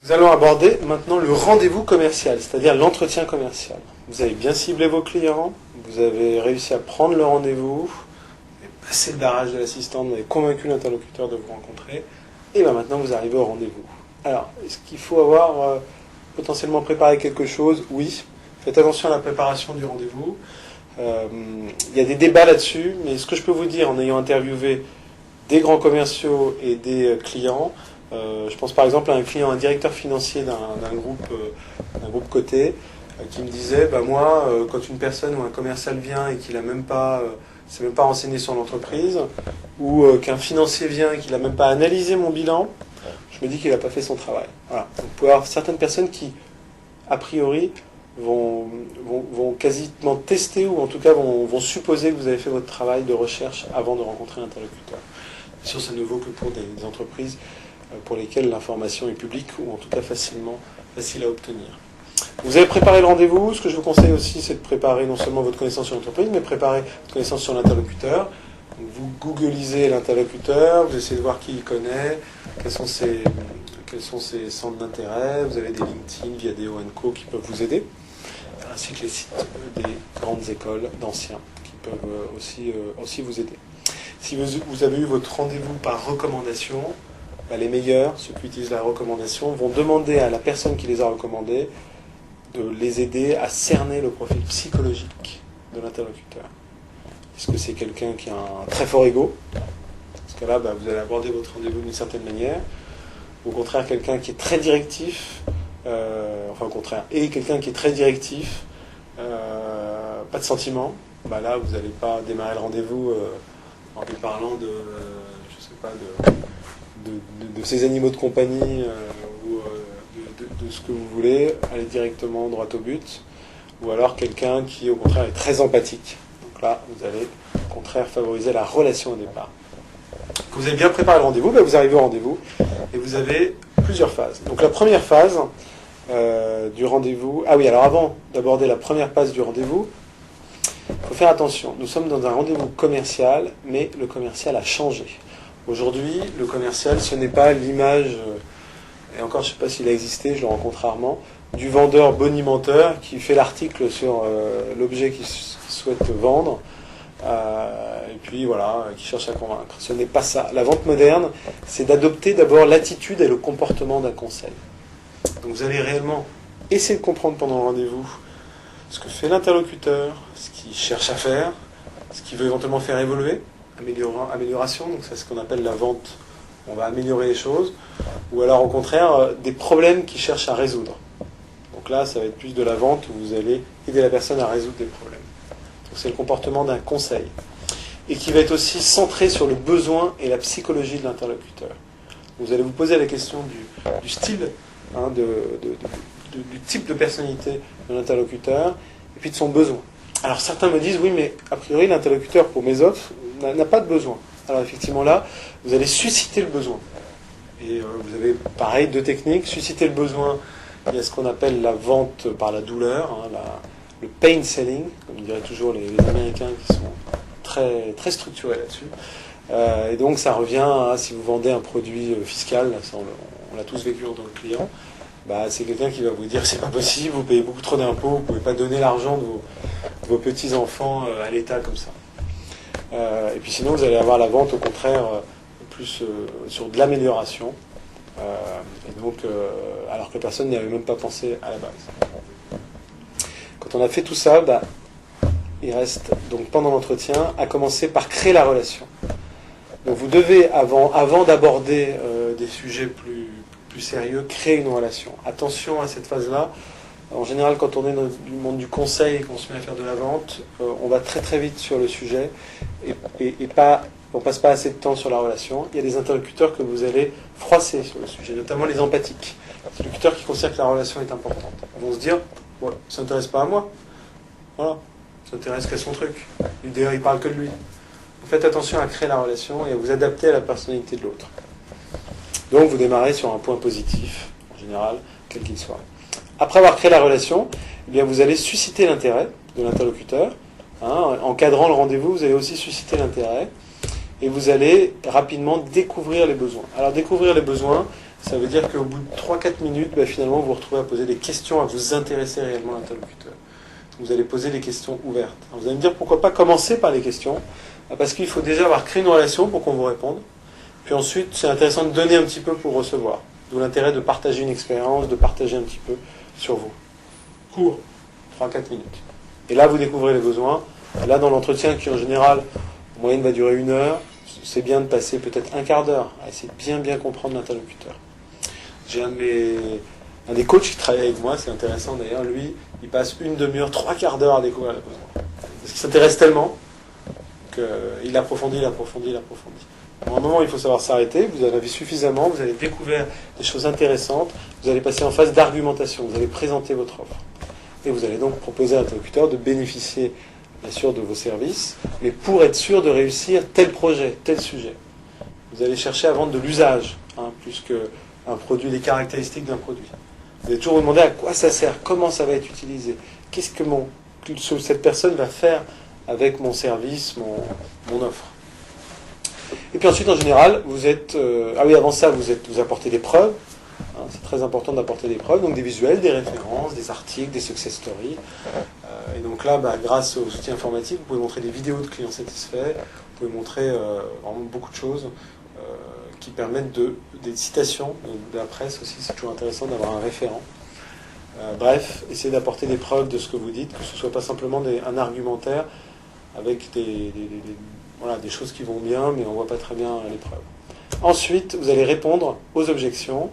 Nous allons aborder maintenant le rendez-vous commercial, c'est-à-dire l'entretien commercial. Vous avez bien ciblé vos clients, vous avez réussi à prendre le rendez-vous, vous avez passé le barrage de l'assistante, vous avez convaincu l'interlocuteur de vous rencontrer, et bien maintenant vous arrivez au rendez-vous. Alors, est-ce qu'il faut avoir potentiellement préparé quelque chose? Oui. Faites attention à la préparation du rendez-vous. Il y a des débats là-dessus, mais ce que je peux vous dire en ayant interviewé des grands commerciaux et des clients, je pense par exemple à un client, un directeur financier d'un groupe coté, qui me disait, moi, quand une personne ou un commercial vient et qu'il n'a même pas, s'est même pas renseigné sur l'entreprise, ou qu'un financier vient et qu'il n'a même pas analysé mon bilan, je me dis qu'il n'a pas fait son travail. Voilà. Donc, vous pouvez avoir certaines personnes qui, a priori, vont quasiment tester ou en tout cas vont supposer que vous avez fait votre travail de recherche avant de rencontrer l'interlocuteur. Bien sûr, ça ne vaut que pour des entreprises pour lesquelles l'information est publique ou en tout cas facile à obtenir. Vous avez préparé le rendez-vous. Ce que je vous conseille aussi, c'est de préparer non seulement votre connaissance sur l'entreprise, mais préparer votre connaissance sur l'interlocuteur. Donc, vous googlisez l'interlocuteur, vous essayez de voir qui il connaît, quels sont ses centres d'intérêt. Vous avez des LinkedIn, Viadeo & Co qui peuvent vous aider, ainsi que les sites des grandes écoles d'anciens qui peuvent aussi vous aider. Si vous avez eu votre rendez-vous par recommandation, les meilleurs, ceux qui utilisent la recommandation, vont demander à la personne qui les a recommandés de les aider à cerner le profil psychologique de l'interlocuteur. Est-ce que c'est quelqu'un qui a un très fort ego? Parce que là, vous allez aborder votre rendez-vous d'une certaine manière. Ou au contraire, quelqu'un qui est très directif, et quelqu'un qui est très directif, pas de sentiment, là, vous n'allez pas démarrer le rendez-vous en lui parlant de ces animaux de compagnie ou de ce que vous voulez, aller directement droit au but, ou alors quelqu'un qui au contraire est très empathique. Donc là, vous allez au contraire favoriser la relation au départ. Quand vous avez bien préparé le rendez-vous, vous arrivez au rendez-vous et vous avez plusieurs phases. Donc la première phase du rendez-vous... Ah oui, alors avant d'aborder la première phase du rendez-vous, il faut faire attention. Nous sommes dans un rendez-vous commercial, mais le commercial a changé. Aujourd'hui, le commercial, ce n'est pas l'image, et encore je ne sais pas s'il a existé, je le rencontre rarement, du vendeur bonimenteur qui fait l'article sur l'objet qu'il souhaite vendre, et puis voilà, qui cherche à convaincre. Ce n'est pas ça. La vente moderne, c'est d'adopter d'abord l'attitude et le comportement d'un conseil. Donc vous allez réellement essayer de comprendre pendant le rendez-vous ce que fait l'interlocuteur, ce qu'il cherche à faire, ce qu'il veut éventuellement faire évoluer, amélioration, donc c'est ce qu'on appelle la vente, on va améliorer les choses, ou alors au contraire des problèmes qu'il cherche à résoudre. Donc là, ça va être plus de la vente où vous allez aider la personne à résoudre des problèmes. Donc c'est le comportement d'un conseil, et qui va être aussi centré sur le besoin et la psychologie de l'interlocuteur. Vous allez vous poser la question du style, du type de personnalité de l'interlocuteur, et puis de son besoin. Alors certains me disent, oui, mais a priori l'interlocuteur pour mes offres n'a pas de besoin. Alors effectivement là, vous allez susciter le besoin. Et vous avez pareil deux techniques. Susciter le besoin, il y a ce qu'on appelle la vente par la douleur, le pain selling, comme diraient toujours les Américains qui sont très, très structurés là-dessus. Et donc ça revient à si vous vendez un produit fiscal, ça, on l'a tous vécu en tant que client, c'est quelqu'un qui va vous dire c'est pas possible, vous payez beaucoup trop d'impôts, vous pouvez pas donner l'argent de vos petits-enfants à l'État comme ça. Et puis sinon vous allez avoir la vente au contraire plus sur de l'amélioration, et donc alors que la personne n'y avait même pas pensé à la base. Quand on a fait tout ça, il reste donc pendant l'entretien à commencer par créer la relation. Donc vous devez avant d'aborder des sujets plus sérieux, créer une relation. Attention à cette phase-là. En général, quand on est dans le monde du conseil et qu'on se met à faire de la vente, on va très très vite sur le sujet et on passe pas assez de temps sur la relation. Il y a des interlocuteurs que vous allez froisser sur le sujet, notamment les empathiques. Les interlocuteurs qui considèrent que la relation est importante. Ils vont se dire, ça ne s'intéresse pas à moi. Voilà, ça s'intéresse qu'à son truc. D'ailleurs, il parle que de lui. Faites attention à créer la relation et à vous adapter à la personnalité de l'autre. Donc vous démarrez sur un point positif, en général, quel qu'il soit. Après avoir créé la relation, vous allez susciter l'intérêt de l'interlocuteur. En cadrant le rendez-vous, vous allez aussi susciter l'intérêt. Et vous allez rapidement découvrir les besoins. Alors découvrir les besoins, Ça veut dire qu'au bout de 3-4 minutes, finalement, vous vous retrouvez à poser des questions, à vous intéresser réellement à l'interlocuteur. Vous allez poser des questions ouvertes. Alors vous allez me dire pourquoi pas commencer par les questions, parce qu'il faut déjà avoir créé une relation pour qu'on vous réponde. Puis ensuite, c'est intéressant de donner un petit peu pour recevoir. D'où l'intérêt de partager une expérience, de partager un petit peu sur vous. Court, 3-4 minutes. Et là, vous découvrez les besoins. Là, dans l'entretien qui, en général, en moyenne, va durer 1 heure, c'est bien de passer peut-être un quart d'heure à essayer de bien comprendre l'interlocuteur. J'ai un des coachs qui travaille avec moi, c'est intéressant d'ailleurs, lui, il passe 1 demi-heure, 3/4 d'heure à découvrir les besoins. Parce qu'il s'intéresse tellement qu'il approfondit. À un moment, il faut savoir s'arrêter, vous en avez suffisamment, vous avez découvert des choses intéressantes, vous allez passer en phase d'argumentation, vous allez présenter votre offre. Et vous allez donc proposer à l'interlocuteur de bénéficier, bien sûr, de vos services, mais pour être sûr de réussir tel projet, tel sujet. Vous allez chercher à vendre de l'usage, plus qu'un produit, les caractéristiques d'un produit. Vous allez toujours vous demander à quoi ça sert, comment ça va être utilisé, qu'est-ce que cette personne va faire avec mon service, mon offre. Et puis ensuite, en général, vous êtes... avant ça, vous apportez des preuves. C'est très important d'apporter des preuves, donc des visuels, des références, des articles, des success stories. Et donc là, grâce aux outils informatiques, vous pouvez montrer des vidéos de clients satisfaits, vous pouvez montrer vraiment beaucoup de choses qui permettent des citations de la presse aussi. C'est toujours intéressant d'avoir un référent. Bref, essayez d'apporter des preuves de ce que vous dites, que ce ne soit pas simplement un argumentaire avec des choses qui vont bien, mais on ne voit pas très bien les preuves. Ensuite, vous allez répondre aux objections.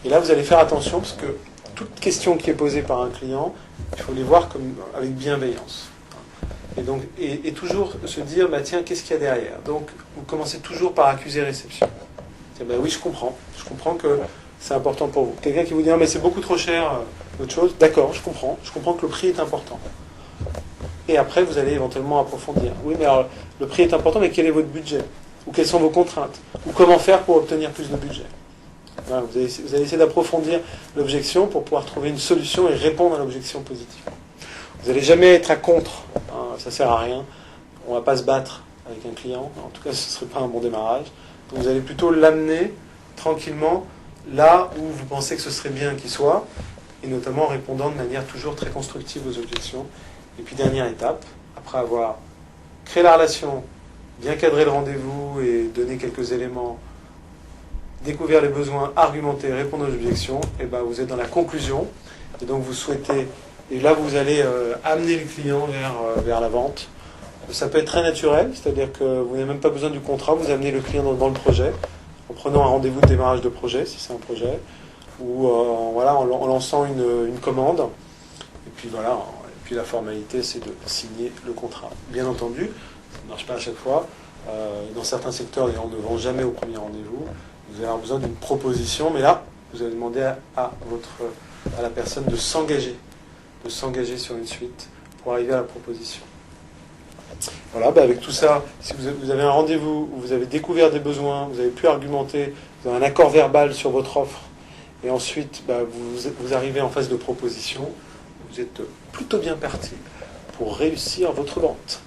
Et là, vous allez faire attention, parce que toute question qui est posée par un client, il faut les voir avec bienveillance. Et donc, et toujours se dire, tiens, qu'est-ce qu'il y a derrière? Donc, vous commencez toujours par accuser réception. Oui, je comprends que c'est important pour vous. Quelqu'un qui vous dit, mais c'est beaucoup trop cher, autre chose, d'accord, je comprends que le prix est important. Et après, vous allez éventuellement approfondir. Oui, mais alors, le prix est important, mais quel est votre budget? Ou quelles sont vos contraintes? Ou comment faire pour obtenir plus de budget? Voilà, vous allez essayer d'approfondir l'objection pour pouvoir trouver une solution et répondre à l'objection positivement. Vous n'allez jamais être à contre, ça ne sert à rien. On ne va pas se battre avec un client, en tout cas ce ne serait pas un bon démarrage. Donc vous allez plutôt l'amener tranquillement là où vous pensez que ce serait bien qu'il soit, et notamment en répondant de manière toujours très constructive aux objections. Et puis dernière étape, après avoir créé la relation, bien cadrer le rendez-vous et donner quelques éléments, découvrir les besoins, argumenter, répondre aux objections, et vous êtes dans la conclusion, et donc vous souhaitez, et là vous allez amener le client vers la vente. Ça peut être très naturel, c'est-à-dire que vous n'avez même pas besoin du contrat, vous amenez le client dans le projet, en prenant un rendez-vous de démarrage de projet, si c'est un projet, ou en lançant une commande, et puis voilà, et puis la formalité c'est de signer le contrat. Bien entendu, ça ne marche pas à chaque fois, dans certains secteurs, on ne vend jamais au premier rendez-vous. Vous allez avoir besoin d'une proposition, mais là, vous allez demander à la personne de s'engager sur une suite pour arriver à la proposition. Voilà, avec tout ça, si vous avez un rendez-vous où vous avez découvert des besoins, vous avez pu argumenter, vous avez un accord verbal sur votre offre, et ensuite vous arrivez en phase de proposition, vous êtes plutôt bien parti pour réussir votre vente.